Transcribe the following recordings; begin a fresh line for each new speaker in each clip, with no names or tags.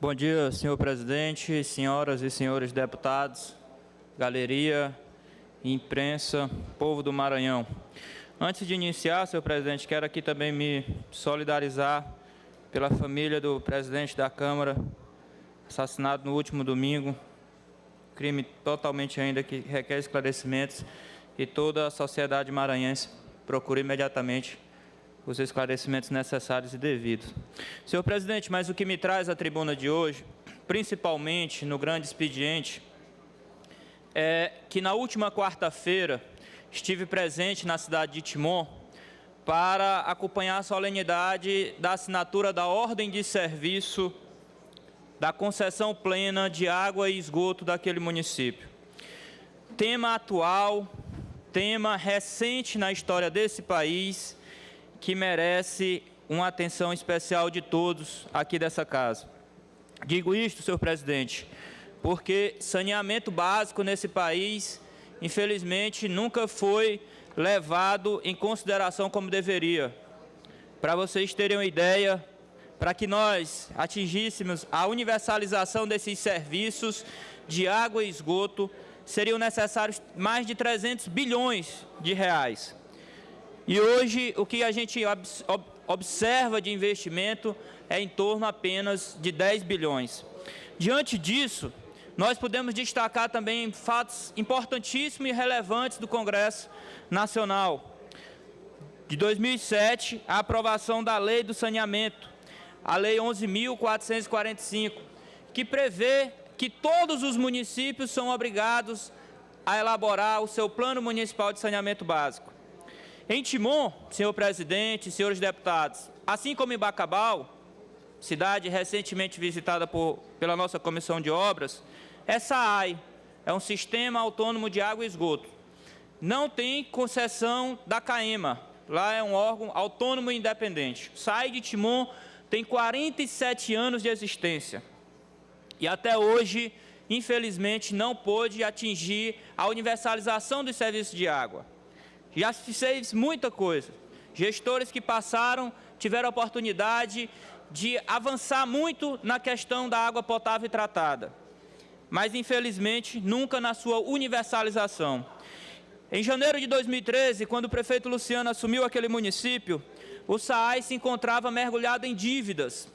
Bom dia, senhor presidente, senhoras e senhores deputados, galeria, imprensa, povo do Maranhão. Antes de iniciar, senhor presidente, quero aqui também me solidarizar pela família do presidente da Câmara, assassinado no último domingo, crime totalmente ainda que requer esclarecimentos, e toda a sociedade maranhense procure imediatamente os esclarecimentos necessários e devidos. Senhor presidente, mas o que me traz à tribuna de hoje, principalmente no grande expediente, é que na última quarta-feira estive presente na cidade de Timon para acompanhar a solenidade da assinatura da ordem de serviço da concessão plena de água e esgoto daquele município. Tema atual, tema recente na história desse país, que merece uma atenção especial de todos aqui dessa casa. Digo isto, senhor presidente, porque saneamento básico nesse país, infelizmente, nunca foi levado em consideração como deveria. Para vocês terem uma ideia, para que nós atingíssemos a universalização desses serviços de água e esgoto, seriam necessários mais de 300 bilhões de reais. E hoje, o que a gente observa de investimento é em torno apenas de 10 bilhões. Diante disso, nós podemos destacar também fatos importantíssimos e relevantes do Congresso Nacional. De 2007, a aprovação da Lei do Saneamento, a Lei 11.445, que prevê que todos os municípios são obrigados a elaborar o seu Plano Municipal de Saneamento Básico. Em Timon, senhor presidente, senhores deputados, assim como em Bacabal, cidade recentemente visitada pela nossa Comissão de Obras, essa SAAI é um Sistema Autônomo de Água e Esgoto. Não tem concessão da CAEMA, lá é um órgão autônomo e independente. SAAI de Timon tem 47 anos de existência e até hoje, infelizmente, não pôde atingir a universalização dos serviços de água. Já se fez muita coisa. Gestores que passaram tiveram a oportunidade de avançar muito na questão da água potável e tratada, mas, infelizmente, nunca na sua universalização. Em janeiro de 2013, quando o prefeito Luciano assumiu aquele município, o SAAI se encontrava mergulhado em dívidas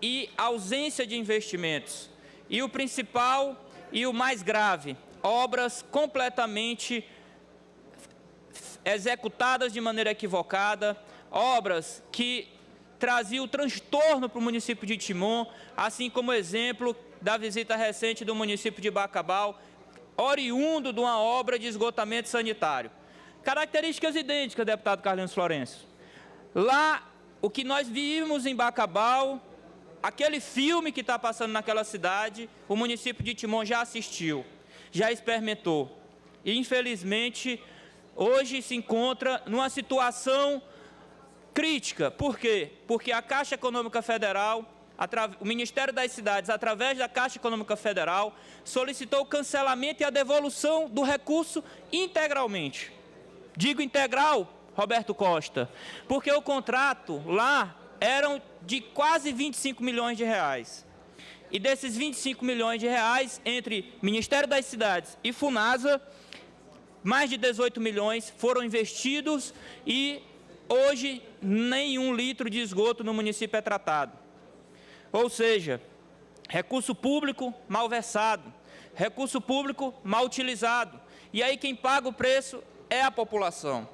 e ausência de investimentos. E o principal e o mais grave, obras completamente executadas de maneira equivocada, obras que traziam transtorno para o município de Timon, assim como exemplo da visita recente do município de Bacabal, oriundo de uma obra de esgotamento sanitário. Características idênticas, deputado Carlinhos Florencio. Lá, o que nós vimos em Bacabal, aquele filme que está passando naquela cidade, o município de Timon já assistiu, já experimentou. E, infelizmente, hoje se encontra numa situação crítica. Por quê? Porque a Caixa Econômica Federal, o Ministério das Cidades, através da Caixa Econômica Federal, solicitou o cancelamento e a devolução do recurso integralmente. Digo integral, Roberto Costa, porque o contrato lá eram de quase 25 milhões de reais. E desses 25 milhões de reais, entre Ministério das Cidades e Funasa, mais de 18 milhões foram investidos e hoje nenhum litro de esgoto no município é tratado. Ou seja, recurso público mal versado, recurso público mal utilizado. E aí quem paga o preço é a população.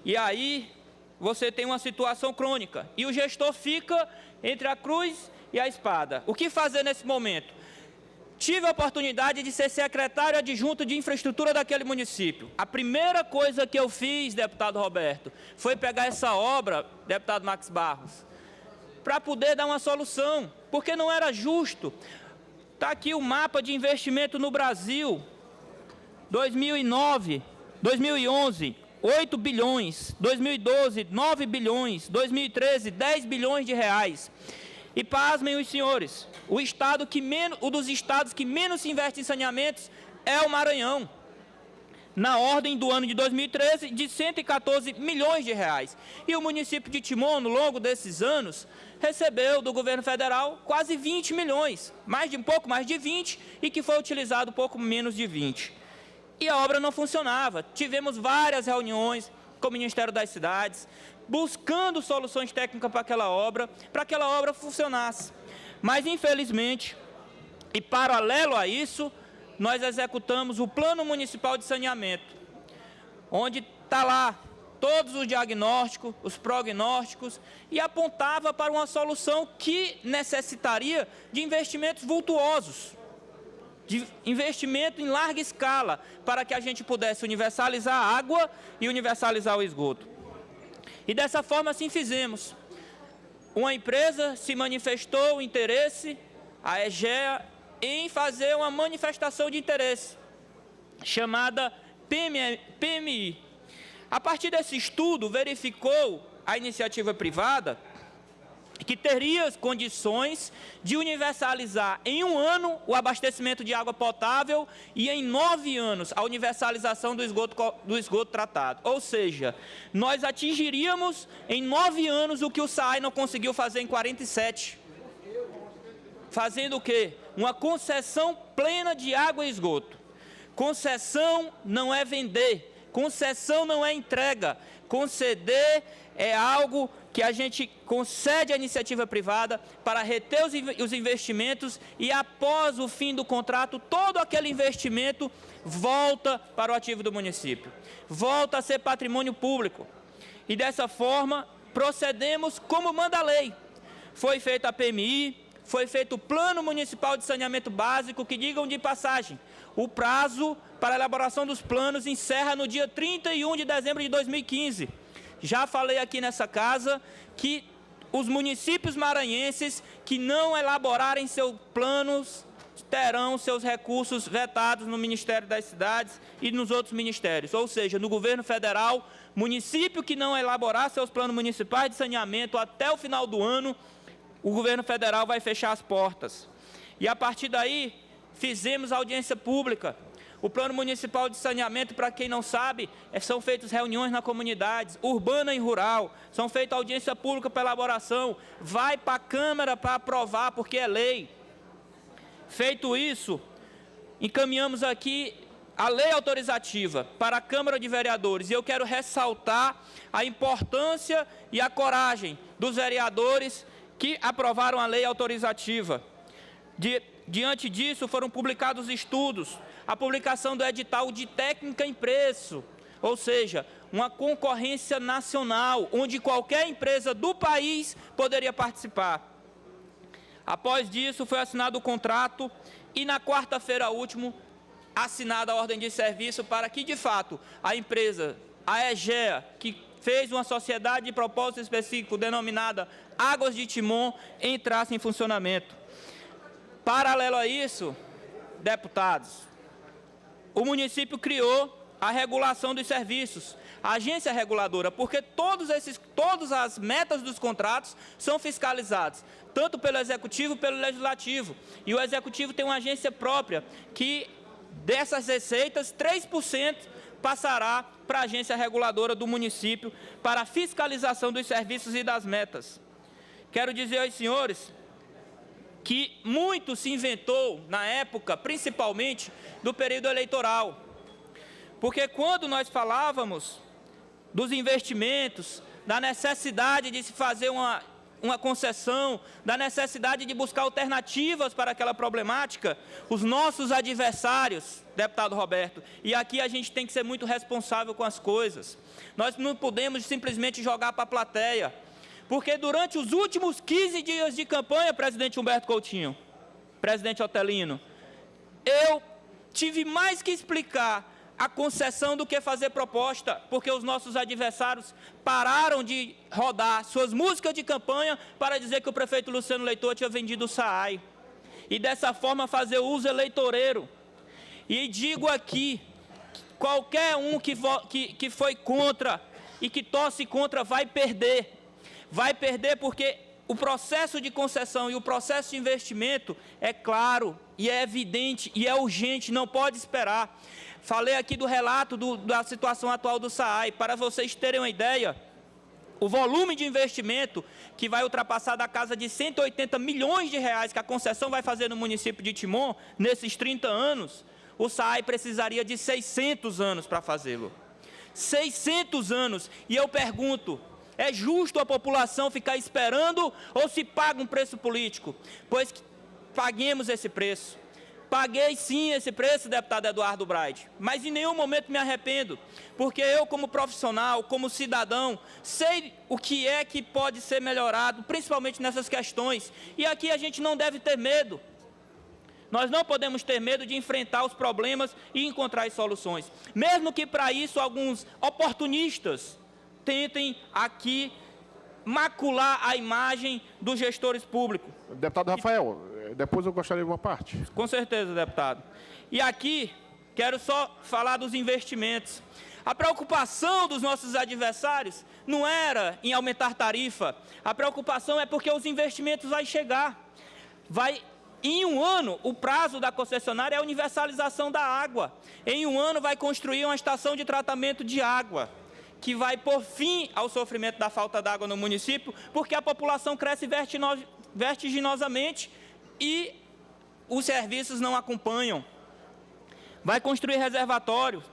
E aí você tem uma situação crônica e o gestor fica entre a cruz e a espada. O que fazer nesse momento? Tive a oportunidade de ser secretário adjunto de infraestrutura daquele município. A primeira coisa que eu fiz, deputado Roberto, foi pegar essa obra, deputado Max Barros, para poder dar uma solução, porque não era justo. Está aqui o mapa de investimento no Brasil, 2009, 2011, 8 bilhões, 2012, 9 bilhões, 2013, 10 bilhões de reais. E pasmem os senhores, o dos estados que menos se investe em saneamentos é o Maranhão. na ordem do ano de 2013 de 114 milhões de reais. E o município de Timon, no longo desses anos, recebeu do governo federal quase 20 milhões, um pouco mais de 20, e que foi utilizado pouco menos de 20. E a obra não funcionava. Tivemos várias reuniões com o Ministério das Cidades, buscando soluções técnicas para aquela obra funcionasse. Mas, infelizmente, e paralelo a isso, nós executamos o Plano Municipal de Saneamento, onde está lá todos os diagnósticos, os prognósticos, e apontava para uma solução que necessitaria de investimentos vultuosos, de investimento em larga escala, para que a gente pudesse universalizar a água e universalizar o esgoto. E dessa forma, assim fizemos. Uma empresa se manifestou o interesse, a EGEA, em fazer uma manifestação de interesse, chamada PMI. A partir desse estudo, verificou a iniciativa privada que teria as condições de universalizar em 1 ano o abastecimento de água potável e em 9 anos a universalização do esgoto tratado. Ou seja, nós atingiríamos em 9 anos o que o SAAI não conseguiu fazer em 47. Fazendo o quê? Uma concessão plena de água e esgoto. Concessão não é vender, concessão não é entrega. Conceder é algo que a gente concede à iniciativa privada para reter os investimentos e, após o fim do contrato, todo aquele investimento volta para o ativo do município, volta a ser patrimônio público. E, dessa forma, procedemos como manda a lei. Foi feita a PMI, foi feito o Plano Municipal de Saneamento Básico, que, digam de passagem, o prazo para a elaboração dos planos encerra no dia 31 de dezembro de 2015. Já falei aqui nessa casa que os municípios maranhenses que não elaborarem seus planos terão seus recursos vetados no Ministério das Cidades e nos outros ministérios. Ou seja, no governo federal, município que não elaborar seus planos municipais de saneamento até o final do ano, o governo federal vai fechar as portas. E a partir daí, fizemos audiência pública. O Plano Municipal de Saneamento, para quem não sabe, são feitas reuniões na comunidade, urbana e rural, são feitas audiência pública para elaboração, vai para a Câmara para aprovar, porque é lei. Feito isso, encaminhamos aqui a lei autorizativa para a Câmara de Vereadores, e eu quero ressaltar a importância e a coragem dos vereadores que aprovaram a lei autorizativa. Diante disso, foram publicados estudos, a publicação do edital de técnica em preço, ou seja, uma concorrência nacional, onde qualquer empresa do país poderia participar. Após disso, foi assinado o contrato e, na quarta-feira última, assinada a ordem de serviço para que, de fato, a empresa, a EGEA, que fez uma sociedade de propósito específico denominada Águas de Timon, entrasse em funcionamento. Paralelo a isso, deputados, o município criou a regulação dos serviços, a agência reguladora, porque todas as metas dos contratos são fiscalizadas, tanto pelo Executivo como pelo Legislativo. E o Executivo tem uma agência própria, que dessas receitas, 3% passará para a agência reguladora do município para a fiscalização dos serviços e das metas. Quero dizer aos senhores que muito se inventou na época, principalmente do período eleitoral. Porque quando nós falávamos dos investimentos, da necessidade de se fazer uma concessão, da necessidade de buscar alternativas para aquela problemática, os nossos adversários, deputado Roberto, e aqui a gente tem que ser muito responsável com as coisas, nós não podemos simplesmente jogar para a plateia, porque durante os últimos 15 dias de campanha, presidente Humberto Coutinho, presidente Otelino, eu tive mais que explicar a concessão do que fazer proposta, porque os nossos adversários pararam de rodar suas músicas de campanha para dizer que o prefeito Luciano Leitor tinha vendido o SAAI, e dessa forma fazer uso eleitoreiro. E digo aqui, qualquer um que foi contra e que torce contra vai perder porque o processo de concessão e o processo de investimento é claro e é evidente e é urgente, não pode esperar. Falei aqui do relato da situação atual do SAAI. Para vocês terem uma ideia, o volume de investimento que vai ultrapassar da casa de 180 milhões de reais que a concessão vai fazer no município de Timon, nesses 30 anos, o SAAI precisaria de 600 anos para fazê-lo. 600 anos. E eu pergunto, é justo a população ficar esperando ou se paga um preço político? Pois que paguemos esse preço. Paguei sim esse preço, deputado Eduardo Braide, mas em nenhum momento me arrependo, porque eu, como profissional, como cidadão, sei o que é que pode ser melhorado, principalmente nessas questões. E aqui a gente não deve ter medo. Nós não podemos ter medo de enfrentar os problemas e encontrar as soluções. Mesmo que para isso alguns oportunistas tentem aqui macular a imagem dos gestores públicos.
Deputado Rafael, depois eu gostaria de uma parte.
Com certeza, deputado. E aqui, quero só falar dos investimentos. A preocupação dos nossos adversários não era em aumentar tarifa. A preocupação é porque os investimentos vão chegar. Em um ano, o prazo da concessionária é a universalização da água. Em um ano, vai construir uma estação de tratamento de água, que vai pôr fim ao sofrimento da falta d'água no município, porque a população cresce vertiginosamente e os serviços não acompanham. Vai construir reservatórios.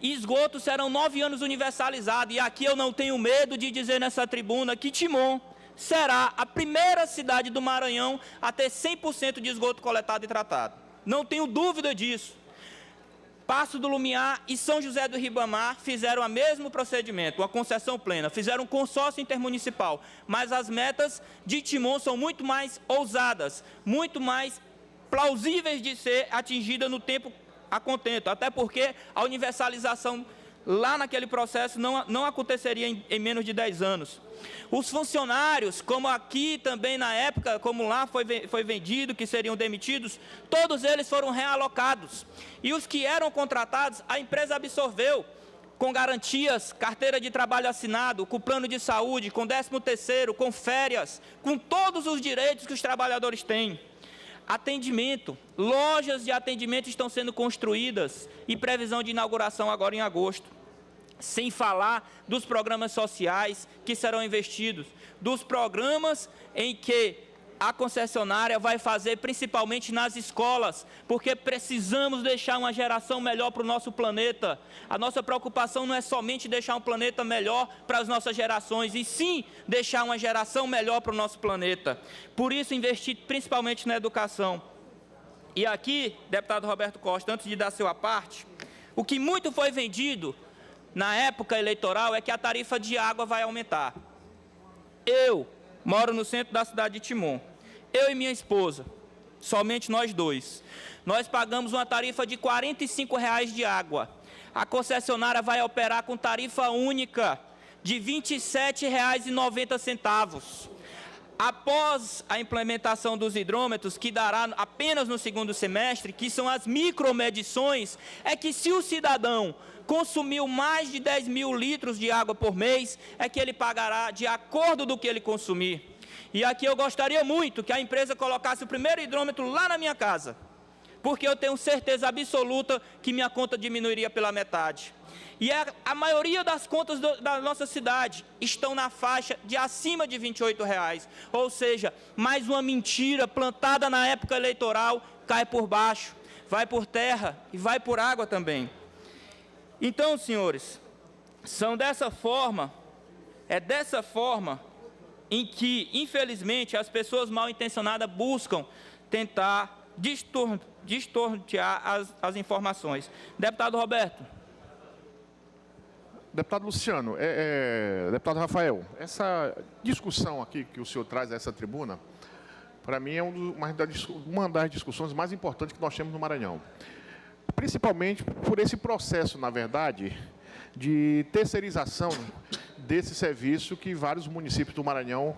Esgotos serão 9 anos universalizados. E aqui eu não tenho medo de dizer nessa tribuna que Timon será a primeira cidade do Maranhão a ter 100% de esgoto coletado e tratado. Não tenho dúvida disso. Paço do Lumiar e São José do Ribamar fizeram o mesmo procedimento, uma concessão plena, fizeram um consórcio intermunicipal, mas as metas de Timon são muito mais ousadas, muito mais plausíveis de ser atingida no tempo a contento, até porque a universalização lá naquele processo não aconteceria em menos de 10 anos. Os funcionários, como aqui também na época, como lá foi vendido, que seriam demitidos, todos eles foram realocados. E os que eram contratados, a empresa absorveu com garantias, carteira de trabalho assinado, com plano de saúde, com 13º, com férias, com todos os direitos que os trabalhadores têm. Atendimento, lojas de atendimento estão sendo construídas e previsão de inauguração agora em agosto. Sem falar dos programas sociais que serão investidos, dos programas em que a concessionária vai fazer principalmente nas escolas, porque precisamos deixar uma geração melhor para o nosso planeta. A nossa preocupação não é somente deixar um planeta melhor para as nossas gerações, e sim deixar uma geração melhor para o nosso planeta. Por isso, investir principalmente na educação. E aqui, deputado Roberto Costa, antes de dar sua parte, o que muito foi vendido na época eleitoral é que a tarifa de água vai aumentar. Eu moro no centro da cidade de Timon. Eu e minha esposa, somente nós dois, nós pagamos uma tarifa de R$ 45,00 de água. A concessionária vai operar com tarifa única de R$ 27,90. Após a implementação dos hidrômetros, que dará apenas no segundo semestre, que são as micromedições, é que se o cidadão consumiu mais de 10 mil litros de água por mês, é que ele pagará de acordo do que ele consumir. E aqui eu gostaria muito que a empresa colocasse o primeiro hidrômetro lá na minha casa, porque eu tenho certeza absoluta que minha conta diminuiria pela metade. E a maioria das contas da nossa cidade estão na faixa de acima de R$ 28,00. Ou seja, mais uma mentira plantada na época eleitoral cai por baixo, vai por terra e vai por água também. Então, senhores, é dessa forma em que, infelizmente, as pessoas mal intencionadas buscam tentar distorcear as informações. Deputado Roberto.
Deputado Luciano, deputado Rafael, essa discussão aqui que o senhor traz a essa tribuna, para mim é uma das discussões mais importantes que nós temos no Maranhão. Principalmente por esse processo, na verdade, de terceirização desse serviço que vários municípios do Maranhão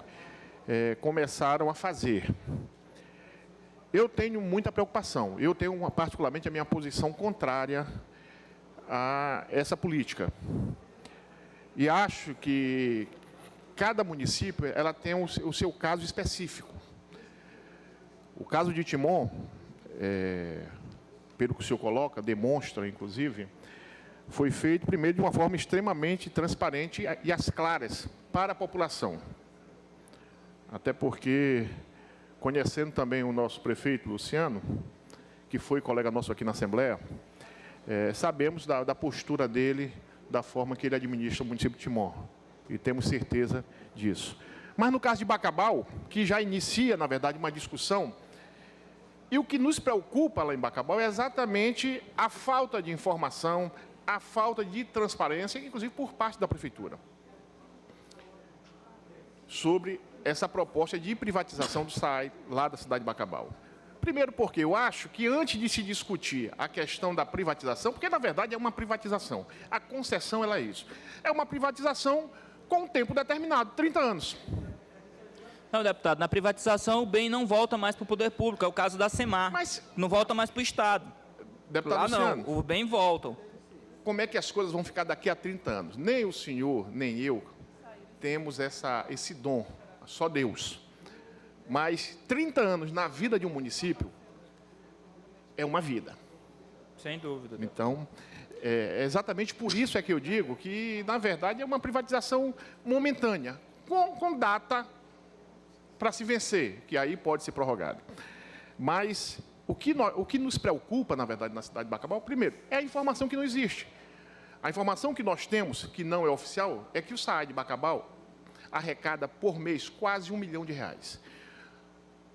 começaram a fazer. Eu tenho muita preocupação, eu tenho particularmente a minha posição contrária a essa política. E acho que cada município ela tem o seu caso específico. O caso de Timon, pelo que o senhor coloca, demonstra, inclusive, foi feito, primeiro, de uma forma extremamente transparente e às claras para a população. Até porque, conhecendo também o nosso prefeito, Luciano, que foi colega nosso aqui na Assembleia, sabemos da postura dele, da forma que ele administra o município de Timon. E temos certeza disso. Mas no caso de Bacabal, que já inicia, na verdade, uma discussão, e o que nos preocupa lá em Bacabal é exatamente a falta de informação, a falta de transparência, inclusive por parte da Prefeitura, sobre essa proposta de privatização do SAI lá da cidade de Bacabal. Primeiro porque eu acho que antes de se discutir a questão da privatização, porque na verdade é uma privatização, a concessão ela é isso, é uma privatização com um tempo determinado, 30 anos.
Não, deputado, na privatização o bem não volta mais para o poder público, é o caso da Semar.
Mas,
não volta mais para o Estado.
deputado
Lá
Luciano,
não, o bem volta.
como é que as coisas vão ficar daqui a 30 anos? Nem o senhor, nem eu temos esse dom, só Deus. Mas 30 anos na vida de um município é uma vida.
Sem dúvida.
Então, é exatamente por isso que eu digo que, na verdade, é uma privatização momentânea, com data para se vencer, que aí pode ser prorrogado. Mas o que nos preocupa, na verdade, na cidade de Bacabal, primeiro, é a informação que não existe. A informação que nós temos, que não é oficial, é que o SAAI de Bacabal arrecada por mês quase R$1 milhão.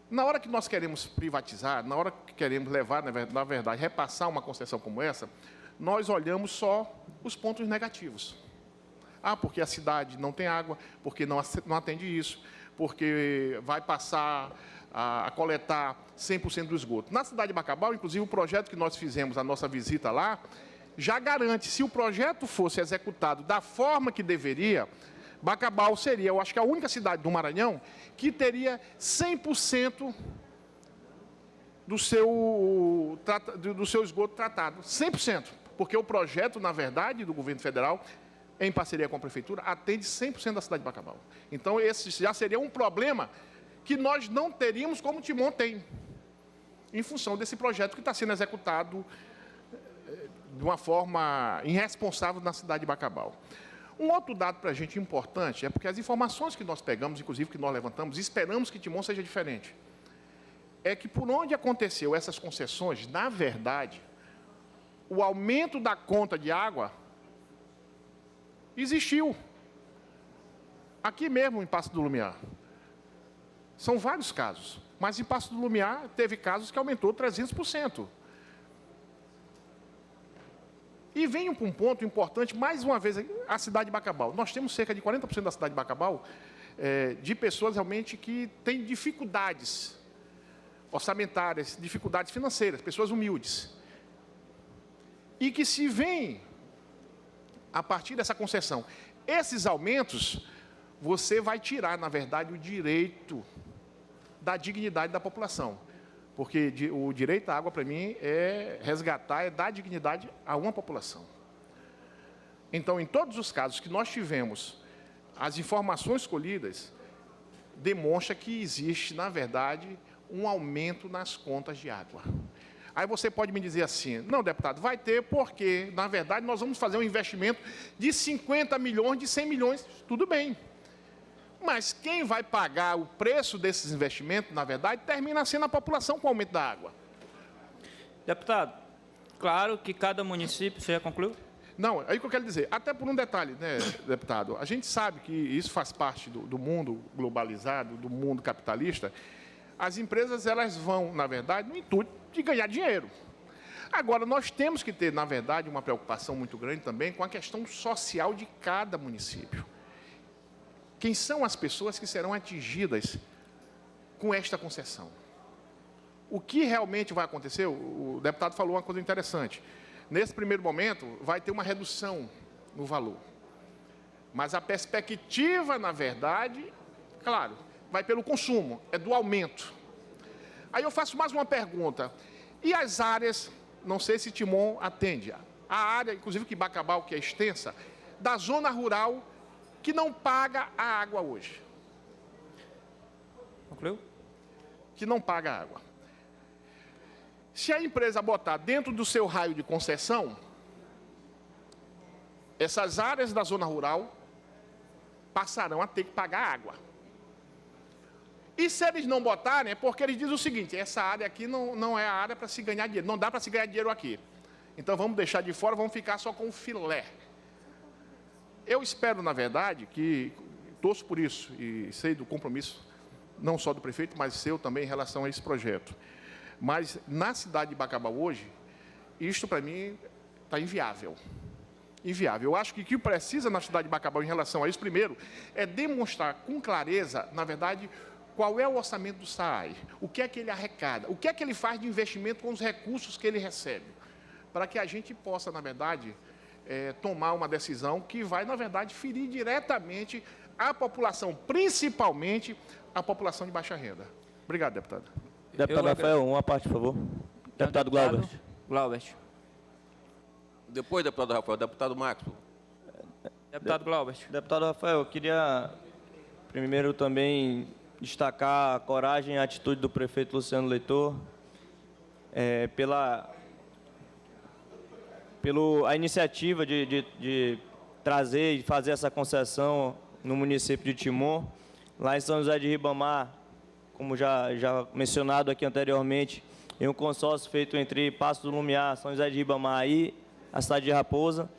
Na hora que nós queremos privatizar, na hora que queremos levar, na verdade, repassar uma concessão como essa, nós olhamos só os pontos negativos. Ah, porque a cidade não tem água, porque não atende isso, porque vai passar a coletar 100% do esgoto. Na cidade de Bacabal, inclusive, o projeto que nós fizemos, a nossa visita lá, já garante, se o projeto fosse executado da forma que deveria, Bacabal seria, eu acho que a única cidade do Maranhão que teria 100% do seu esgoto tratado. 100%. Porque o projeto, na verdade, do governo federal, em parceria com a prefeitura, atende 100% da cidade de Bacabal. Então, esse já seria um problema que nós não teríamos como Timon tem, em função desse projeto que está sendo executado de uma forma irresponsável na cidade de Bacabal. Um outro dado para a gente importante é porque as informações que nós pegamos, inclusive que nós levantamos, e esperamos que Timon seja diferente, é que por onde aconteceu essas concessões, na verdade, o aumento da conta de água existiu. Aqui mesmo, em Passo do Lumiar. São vários casos, mas em Passo do Lumiar teve casos que aumentou 300%. E venho para um ponto importante, mais uma vez, a cidade de Bacabal. Nós temos cerca de 40% da cidade de Bacabal de pessoas realmente que têm dificuldades orçamentárias, dificuldades financeiras, pessoas humildes. E que se vem, a partir dessa concessão, esses aumentos, você vai tirar, na verdade, o direito da dignidade da população. Porque o direito à água, para mim, é resgatar, é dar dignidade a uma população. Então, em todos os casos que nós tivemos, as informações colhidas demonstram que existe, na verdade, um aumento nas contas de água. Aí você pode me dizer assim, não, deputado, vai ter porque, na verdade, nós vamos fazer um investimento de 50 milhões, de 100 milhões, tudo bem. Mas quem vai pagar o preço desses investimentos, na verdade, termina sendo a população com o aumento da água.
Deputado, claro que cada município... Você já concluiu?
Não, aí o que eu quero dizer, até por um detalhe, né, deputado, a gente sabe que isso faz parte do mundo globalizado, do mundo capitalista. As empresas, elas vão, na verdade, no intuito de ganhar dinheiro. Agora, nós temos que ter, na verdade, uma preocupação muito grande também com a questão social de cada município. Quem são as pessoas que serão atingidas com esta concessão? O que realmente vai acontecer? O deputado falou uma coisa interessante. Nesse primeiro momento, vai ter uma redução no valor. Mas a perspectiva, na verdade, claro, vai pelo consumo, é do aumento. Aí eu faço mais uma pergunta. E as áreas, não sei se Timon atende, a área, inclusive que Bacabal, que é extensa, da zona rural que não paga a água hoje.
Concluiu?
Que não paga a água. Se a empresa botar dentro do seu raio de concessão, essas áreas da zona rural passarão a ter que pagar água. E se eles não botarem, é porque eles dizem o seguinte: essa área aqui não é a área para se ganhar dinheiro, não dá para se ganhar dinheiro aqui. Então vamos deixar de fora, vamos ficar só com o filé. Eu espero, na verdade, que torço por isso e sei do compromisso, não só do prefeito, mas seu também em relação a esse projeto. Mas na cidade de Bacabal hoje, isto para mim está inviável. Inviável. Eu acho que o que precisa na cidade de Bacabal em relação a isso, primeiro, é demonstrar com clareza, na verdade, qual é o orçamento do SAAI, o que é que ele arrecada, o que é que ele faz de investimento com os recursos que ele recebe, para que a gente possa, na verdade, tomar uma decisão que vai, na verdade, ferir diretamente a população, principalmente a população de baixa renda. Obrigado, deputado.
Deputado Rafael, uma parte, por favor. Deputado Glaubert.
Glaubert.
Depois, deputado Rafael, deputado Maxwell.
Deputado Glaubert.
Deputado Rafael, eu queria primeiro também destacar a coragem e a atitude do prefeito Luciano Leitor pela iniciativa de trazer e fazer essa concessão no município de Timon. Lá em São José de Ribamar, como já mencionado aqui anteriormente, em um consórcio feito entre Passo do Lumiar, São José de Ribamar e a cidade de Raposa,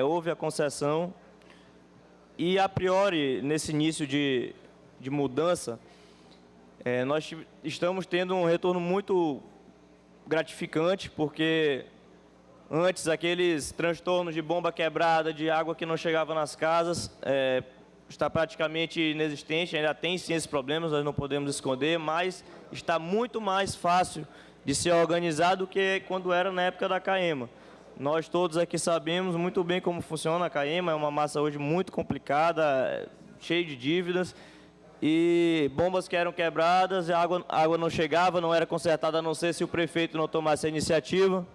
houve a concessão e, a priori, nesse início de mudança, nós estamos tendo um retorno muito gratificante, porque antes aqueles transtornos de bomba quebrada, de água que não chegava nas casas, está praticamente inexistente. Ainda tem sim esses problemas, nós não podemos esconder, mas está muito mais fácil de ser organizado do que quando era na época da CAEMA. Nós todos aqui sabemos muito bem como funciona a CAEMA, é uma massa hoje muito complicada, cheia de dívidas, e bombas que eram quebradas, a água não chegava, não era consertada, a não ser se o prefeito não tomasse a iniciativa.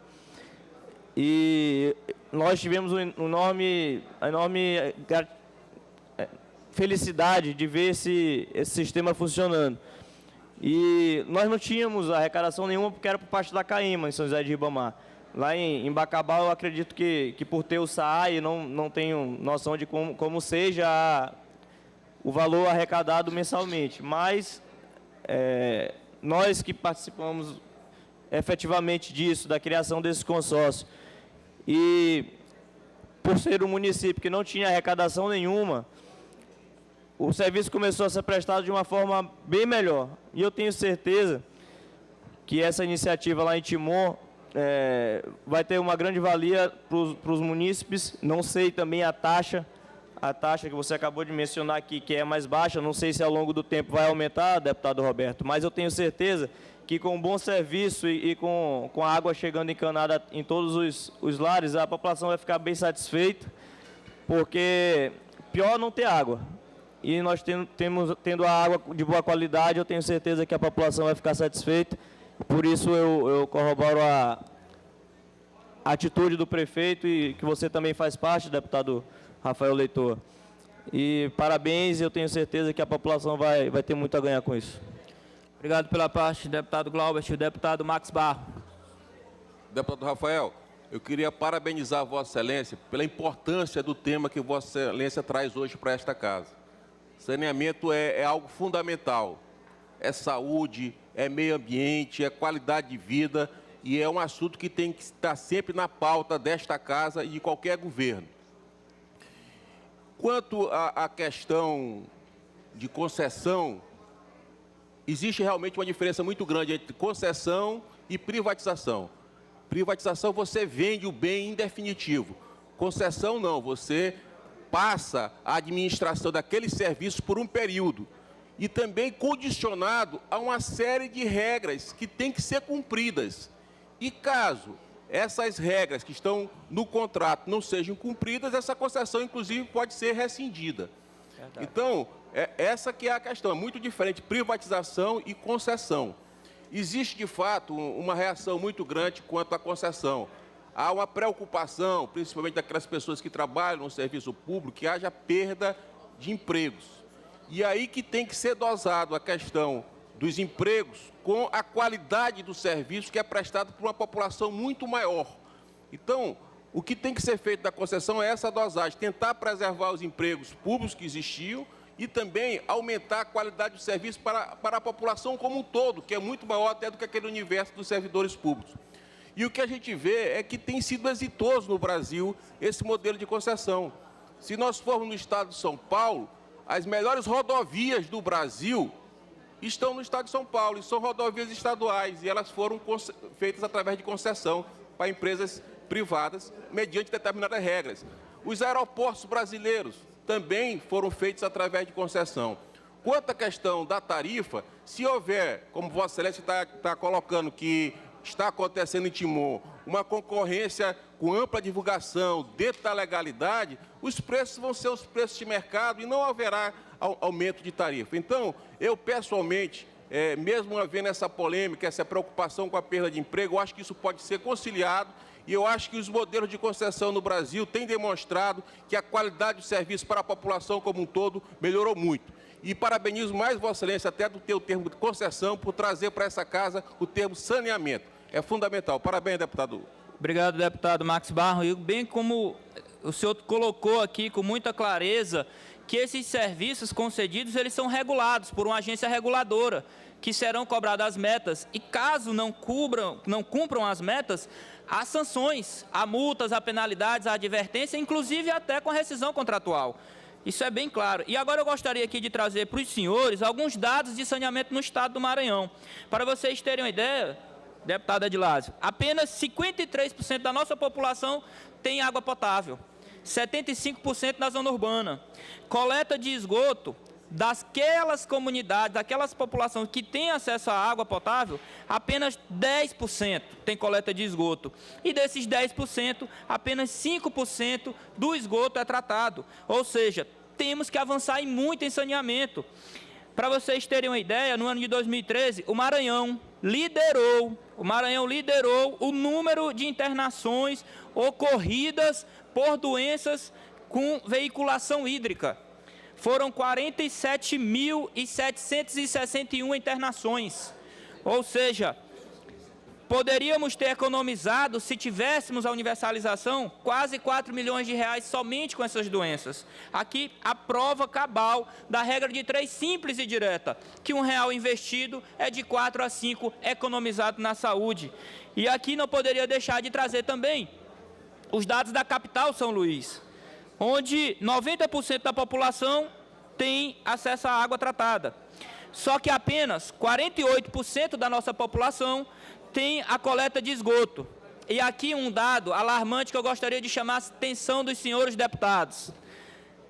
E nós tivemos uma enorme felicidade de ver esse sistema funcionando. E nós não tínhamos arrecadação nenhuma, porque era por parte da CAEMA, em São José de Ribamar. Lá em Bacabal, eu acredito que por ter o SAAI, não tenho noção de como seja o valor arrecadado mensalmente. Mas nós que participamos efetivamente disso, da criação desse consórcio, e por ser um município que não tinha arrecadação nenhuma, o serviço começou a ser prestado de uma forma bem melhor. E eu tenho certeza que essa iniciativa lá em Timon vai ter uma grande valia para os munícipes. Não sei também a taxa que você acabou de mencionar aqui, que é mais baixa, não sei se ao longo do tempo vai aumentar, deputado Roberto, mas eu tenho certeza que com um bom serviço e com a água chegando encanada em todos os lares, a população vai ficar bem satisfeita, porque pior não ter água. E nós tendo a água de boa qualidade, eu tenho certeza que a população vai ficar satisfeita. Por isso eu corroboro a atitude do prefeito, e que você também faz parte, deputado Rafael Leitor. E parabéns, eu tenho certeza que a população vai ter muito a ganhar com isso.
Obrigado pela parte, deputado Glaubert. O deputado Max Barro.
Deputado Rafael, eu queria parabenizar Vossa Excelência pela importância do tema que Vossa Excelência traz hoje para esta casa. Saneamento é algo fundamental. É saúde, é meio ambiente, é qualidade de vida, e é um assunto que tem que estar sempre na pauta desta casa e de qualquer governo. Quanto à questão de concessão, existe realmente uma diferença muito grande entre concessão e privatização. Privatização, você vende o bem em definitivo. Concessão, não, você passa a administração daquele serviço por um período, e também condicionado a uma série de regras que têm que ser cumpridas. E caso essas regras que estão no contrato não sejam cumpridas, essa concessão, inclusive, pode ser rescindida. Verdade. Então, essa que é a questão, é muito diferente privatização e concessão. Existe, de fato, uma reação muito grande quanto à concessão. há uma preocupação, principalmente daquelas pessoas que trabalham no serviço público, que haja perda de empregos. E aí que tem que ser dosado a questão dos empregos com a qualidade do serviço que é prestado por uma população muito maior. Então, o que tem que ser feito da concessão é essa dosagem, tentar preservar os empregos públicos que existiam e também aumentar a qualidade do serviço para a população como um todo, que é muito maior até do que aquele universo dos servidores públicos. E o que a gente vê é que tem sido exitoso no Brasil esse modelo de concessão. Se nós formos no estado de São Paulo, as melhores rodovias do Brasil estão no estado de São Paulo, e são rodovias estaduais, e elas foram feitas através de concessão para empresas privadas, mediante determinadas regras. Os aeroportos brasileiros também foram feitos através de concessão. Quanto à questão da tarifa, se houver, como Vossa Excelência está colocando, que está acontecendo em Timor, uma concorrência com ampla divulgação dentro da legalidade, os preços vão ser os preços de mercado e não haverá aumento de tarifa. Então, eu pessoalmente, mesmo havendo essa polêmica, essa preocupação com a perda de emprego, eu acho que isso pode ser conciliado e eu acho que os modelos de concessão no Brasil têm demonstrado que a qualidade do serviço para a população como um todo melhorou muito. E parabenizo mais Vossa Excelência até do teu termo de concessão por trazer para essa casa o termo saneamento. É fundamental. Parabéns, deputado.
Obrigado, deputado Max Barro. E bem como o senhor colocou aqui com muita clareza, que esses serviços concedidos, eles são regulados por uma agência reguladora, que serão cobradas as metas, e caso não cumpram as metas, há sanções, há multas, há penalidades, há advertência, inclusive até com a rescisão contratual. Isso é bem claro. E agora eu gostaria aqui de trazer para os senhores alguns dados de saneamento no estado do Maranhão. Para vocês terem uma ideia, deputado Adilásio, apenas 53% da nossa população tem água potável, 75% na zona urbana. Coleta de esgoto daquelas comunidades, daquelas populações que têm acesso à água potável, apenas 10% tem coleta de esgoto. E desses 10%, apenas 5% do esgoto é tratado. Ou seja, temos que avançar muito em saneamento. Para vocês terem uma ideia, no ano de 2013, o Maranhão liderou o número de internações ocorridas por doenças com veiculação hídrica. Foram 47.761 internações. Ou seja, poderíamos ter economizado, se tivéssemos a universalização, quase 4 milhões de reais somente com essas doenças. Aqui, a prova cabal da regra de 3 simples e direta, que R$1 investido é de 4 a 5 economizado na saúde. E aqui não poderia deixar de trazer também os dados da capital São Luís, onde 90% da população tem acesso à água tratada. Só que apenas 48% da nossa população tem a coleta de esgoto. E aqui um dado alarmante que eu gostaria de chamar a atenção dos senhores deputados.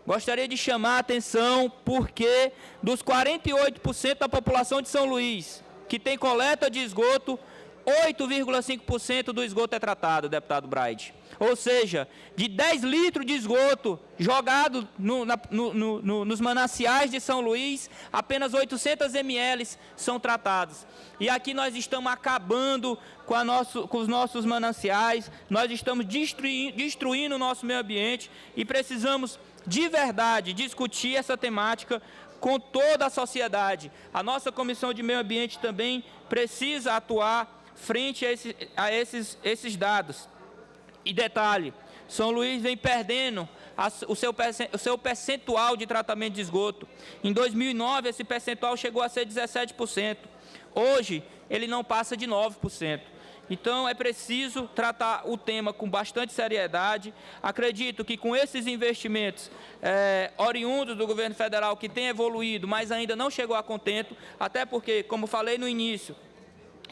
Gostaria de chamar a atenção porque dos 48% da população de São Luís que tem coleta de esgoto, 8,5% do esgoto é tratado, deputado Braide. Ou seja, de 10 litros de esgoto jogado nos mananciais de São Luís, apenas 800 ml são tratados. E aqui nós estamos acabando com os nossos mananciais, nós estamos destruindo o nosso meio ambiente e precisamos, de verdade, discutir essa temática com toda a sociedade. A nossa Comissão de Meio Ambiente também precisa atuar frente a esses dados. E detalhe, São Luís vem perdendo o seu percentual de tratamento de esgoto. Em 2009, esse percentual chegou a ser 17%. Hoje, ele não passa de 9%. Então, é preciso tratar o tema com bastante seriedade. Acredito que com esses investimentos oriundos do governo federal, que tem evoluído, mas ainda não chegou a contento, até porque, como falei no início,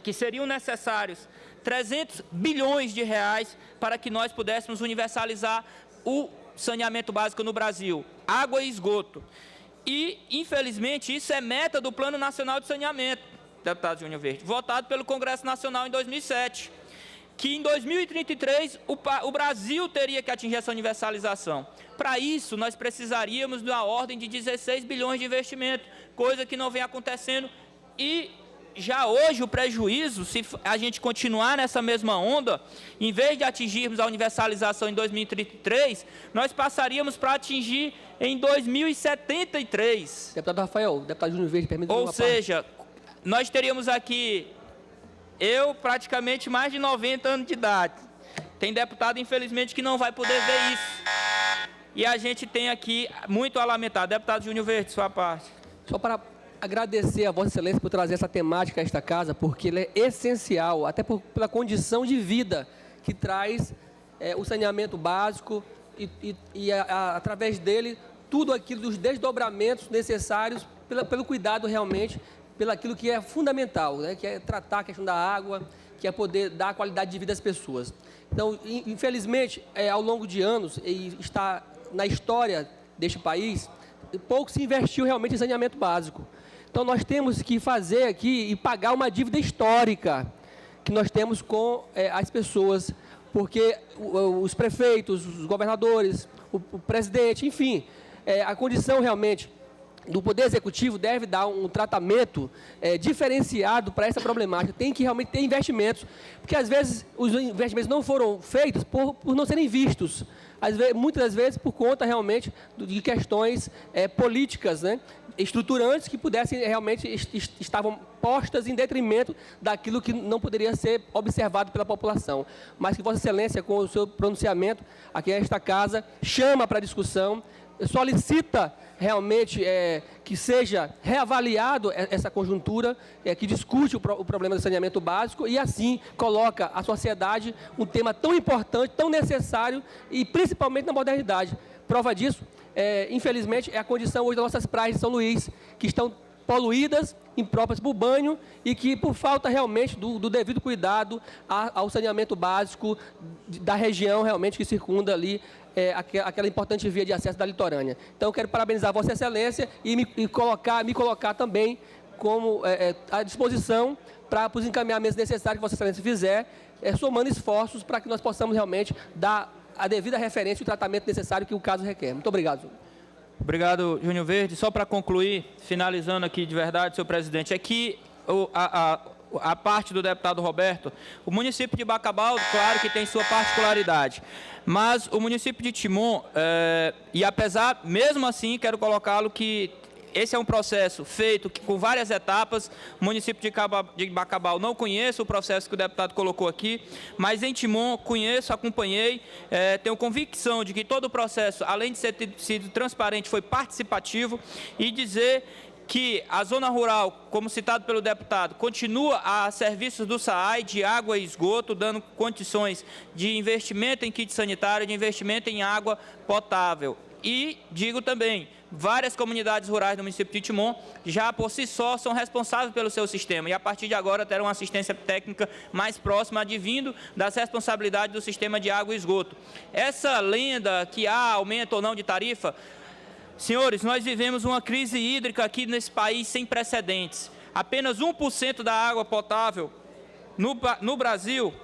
que seriam necessários 300 bilhões de reais para que nós pudéssemos universalizar o saneamento básico no Brasil, água e esgoto. E, infelizmente, isso é meta do Plano Nacional de Saneamento, deputado Júnior Verde, votado pelo Congresso Nacional em 2007, que em 2033 o Brasil teria que atingir essa universalização. Para isso, nós precisaríamos da ordem de 16 bilhões de investimento, coisa que não vem acontecendo e já hoje o prejuízo, se a gente continuar nessa mesma onda, em vez de atingirmos a universalização em 2033, nós passaríamos para atingir em 2073.
Deputado Rafael, deputado Júnior Verde, permita
Ou seja, nós teríamos aqui, eu praticamente mais de 90 anos de idade. Tem deputado, infelizmente, que não vai poder ver isso. E a gente tem aqui muito a lamentar. Deputado Júnior Verde, sua parte.
Só para agradecer a Vossa Excelência por trazer essa temática a esta casa, porque ela é essencial, até pela condição de vida que traz o saneamento básico e através dele, tudo aquilo dos desdobramentos necessários pelo cuidado realmente, pelo aquilo que é fundamental, né, que é tratar a questão da água, que é poder dar qualidade de vida às pessoas. Então, infelizmente, ao longo de anos, e está na história deste país, pouco se investiu realmente em saneamento básico. Então, nós temos que fazer aqui e pagar uma dívida histórica que nós temos com as pessoas, porque os prefeitos, os governadores, o presidente, enfim, a condição realmente do Poder Executivo deve dar um tratamento diferenciado para essa problemática. Tem que realmente ter investimentos, porque às vezes os investimentos não foram feitos por não serem vistos. Muitas vezes por conta realmente de questões políticas, né, estruturantes que pudessem realmente estavam postas em detrimento daquilo que não poderia ser observado pela população. Mas que Vossa Excelência, com o seu pronunciamento aqui nesta casa, chama para discussão, solicita realmente que seja reavaliado essa conjuntura, que discute o problema do saneamento básico e assim coloca à sociedade um tema tão importante, tão necessário e principalmente na modernidade. Prova disso, infelizmente, é a condição hoje das nossas praias de São Luís, que estão poluídas, impróprias para o banho e que, por falta realmente do devido cuidado ao saneamento básico da região realmente que circunda ali aquela importante via de acesso da litorânea. Então, eu quero parabenizar Vossa Excelência e me colocar também como à disposição para os encaminhamentos necessários que Vossa Excelência fizer, somando esforços para que nós possamos realmente dar a devida referência e o tratamento necessário que o caso requer. Muito obrigado, senhor.
Obrigado, Júnior Verde. Só para concluir, finalizando aqui de verdade, senhor presidente, é que a parte do deputado Roberto, o município de Bacabal, claro que tem sua particularidade, mas o município de Timon, e apesar, mesmo assim, quero colocá-lo que esse é um processo feito com várias etapas. O município de Bacabal não conheço o processo que o deputado colocou aqui, mas em Timon conheço, acompanhei, tenho convicção de que todo o processo, além de ter sido transparente, foi participativo e dizer que a zona rural, como citado pelo deputado, continua a serviços do SAAI de água e esgoto, dando condições de investimento em kit sanitário, de investimento em água potável. E digo também, várias comunidades rurais do município de Timon já por si só são responsáveis pelo seu sistema e a partir de agora terão assistência técnica mais próxima advindo das responsabilidades do sistema de água e esgoto. Essa lenda que há aumento ou não de tarifa, senhores, nós vivemos uma crise hídrica aqui nesse país sem precedentes. Apenas 1% da água potável no Brasil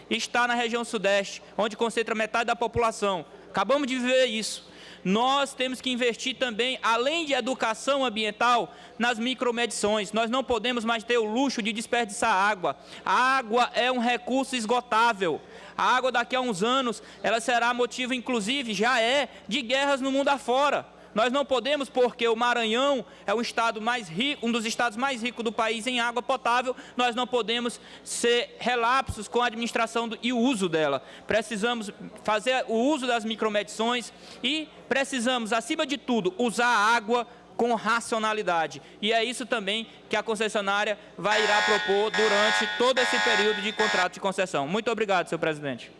está na região sudeste, onde concentra metade da população. Acabamos de viver isso. Nós temos que investir também, além de educação ambiental, nas micromedições. Nós não podemos mais ter o luxo de desperdiçar água. A água é um recurso esgotável. A água daqui a uns anos, ela será motivo, inclusive, já de guerras no mundo afora. Nós não podemos, porque o Maranhão é um estado mais rico, um dos estados mais ricos do país em água potável, nós não podemos ser relapsos com a administração e o uso dela. Precisamos fazer o uso das micromedições e precisamos, acima de tudo, usar a água com racionalidade. E é isso também que a concessionária irá propor durante todo esse período de contrato de concessão. Muito obrigado, senhor presidente.